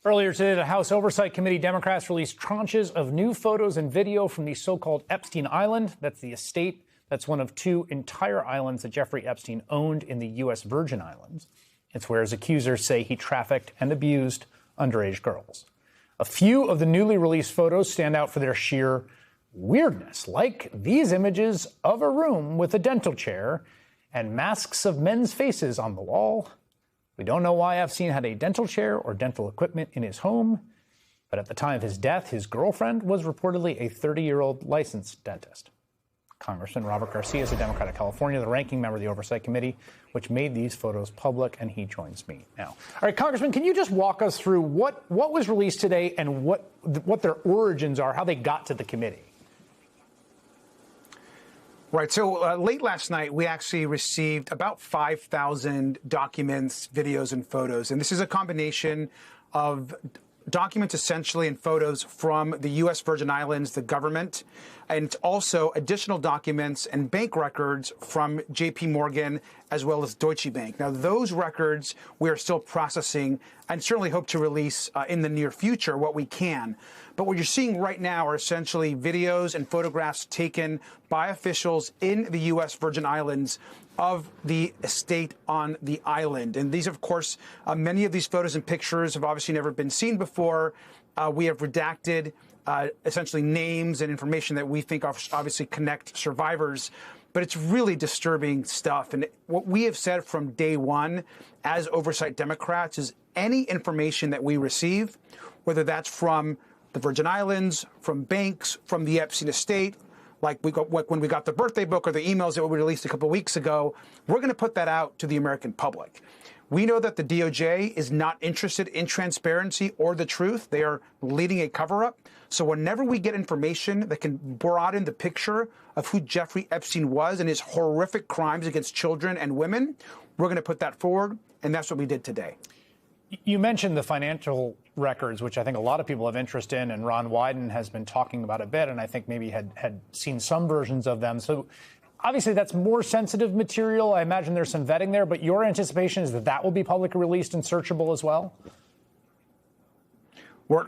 Earlier today, the House Oversight Committee Democrats released tranches of new photos and video from the so-called Epstein Island. That's the estate. That's one of two entire islands that Jeffrey Epstein owned in the U.S. Virgin Islands. It's where his accusers say he trafficked and abused underage girls. A few of the newly released photos stand out for their sheer weirdness, like these images of a room with a dental chair and masks of men's faces on the wall. We don't know why Epstein had a dental chair or dental equipment in his home, but at the time of his death, his girlfriend was reportedly a 30-year-old licensed dentist. Congressman Robert Garcia is a Democrat of California, the ranking member of the Oversight Committee, which made these photos public, and he joins me now. All right, Congressman, can you just walk us through what was released today and what their origins are, how they got to the committee? Right. So late last night, we actually received about 5,000 documents, videos, and photos. And this is a combination of documents essentially and photos from the U.S. Virgin Islands, the government, and also additional documents and bank records from J.P. Morgan as well as Deutsche Bank. Now, those records we are still processing and certainly hope to release in the near future what we can. But what you're seeing right now are essentially videos and photographs taken by officials in the U.S. Virgin Islands of the estate on the island. And these, of course, many of these photos and pictures have obviously never been seen before. We have redacted essentially names and information that we think obviously connect survivors. But it's really disturbing stuff. And what we have said from day one as Oversight Democrats is any information that we receive, whether that's from the Virgin Islands, from banks, from the Epstein estate, like when we got the birthday book or the emails that we released a couple of weeks ago, we're going to put that out to the American public. We know that the DOJ is not interested in transparency or the truth. They are leading a cover-up. So whenever we get information that can broaden the picture of who Jeffrey Epstein was and his horrific crimes against children and women, we're going to put that forward, and that's what we did today. You mentioned the financial records, which I think a lot of people have interest in, and Ron Wyden has been talking about a bit, and I think maybe had seen some versions of them. So obviously that's more sensitive material. I imagine there's some vetting there, but your anticipation is that that will be publicly released and searchable as well?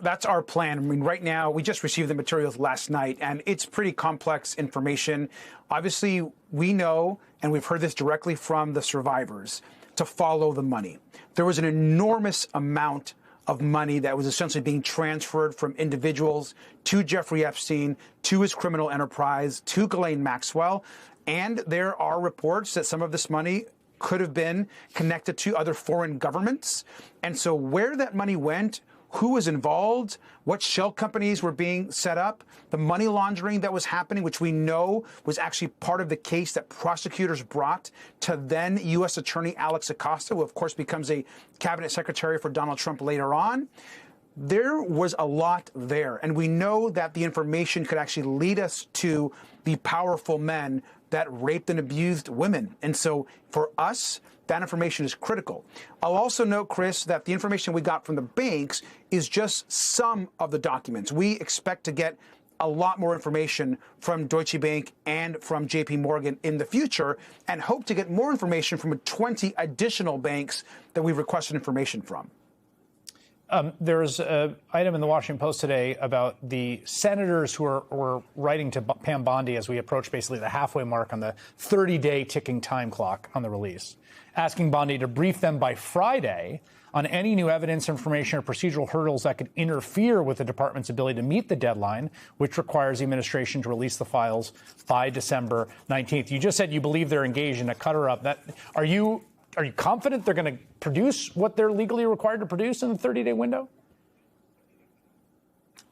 That's our plan. I mean, right now, we just received the materials last night, and it's pretty complex information. Obviously, we know, and we've heard this directly from the survivors, to follow the money. There was an enormous amount of money that was essentially being transferred from individuals to Jeffrey Epstein, to his criminal enterprise, to Ghislaine Maxwell. And there are reports that some of this money could have been connected to other foreign governments. And so where that money went, who was involved, what shell companies were being set up, the money laundering that was happening, which we know was actually part of the case that prosecutors brought to then U.S. Attorney Alex Acosta, who of course becomes a cabinet secretary for Donald Trump later on. There was a lot there, and we know that the information could actually lead us to the powerful men that raped and abused women. And so for us, that information is critical. I'll also note, Chris, that the information we got from the banks is just some of the documents. We expect to get a lot more information from Deutsche Bank and from J.P. Morgan in the future, and hope to get more information from 20 additional banks that we've requested information from. There's an item in the Washington Post today about the senators who were writing to Pam Bondi as we approach basically the halfway mark on the 30-day ticking time clock on the release, asking Bondi to brief them by Friday on any new evidence, information, or procedural hurdles that could interfere with the department's ability to meet the deadline, which requires the administration to release the files by December 19th. You just said you believe they're engaged in a cover-up. Are you confident they're going to produce what they're legally required to produce in the 30-day window?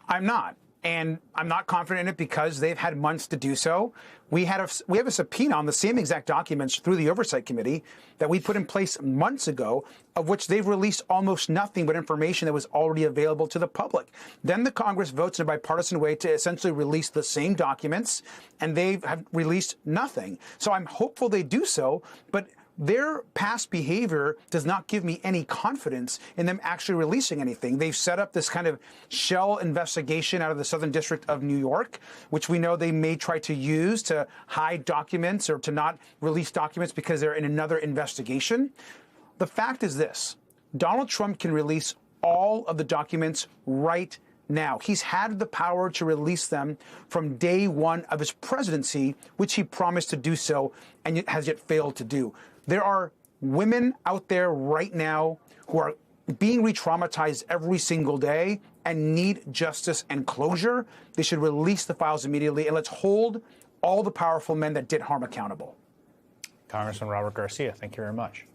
I'm not. And I'm not confident in it because they've had months to do so. We have a subpoena on the same exact documents through the Oversight Committee that we put in place months ago, of which they've released almost nothing but information that was already available to the public. Then the Congress votes in a bipartisan way to essentially release the same documents, and they have released nothing. So I'm hopeful they do so, but their past behavior does not give me any confidence in them actually releasing anything. They've set up this kind of shell investigation out of the Southern District of New York, which we know they may try to use to hide documents or to not release documents because they're in another investigation. The fact is this: Donald Trump can release all of the documents right now. He's had the power to release them from day one of his presidency, which he promised to do so and has yet failed to do. There are women out there right now who are being re-traumatized every single day and need justice and closure. They should release the files immediately, and let's hold all the powerful men that did harm accountable. Congressman Robert Garcia, thank you very much.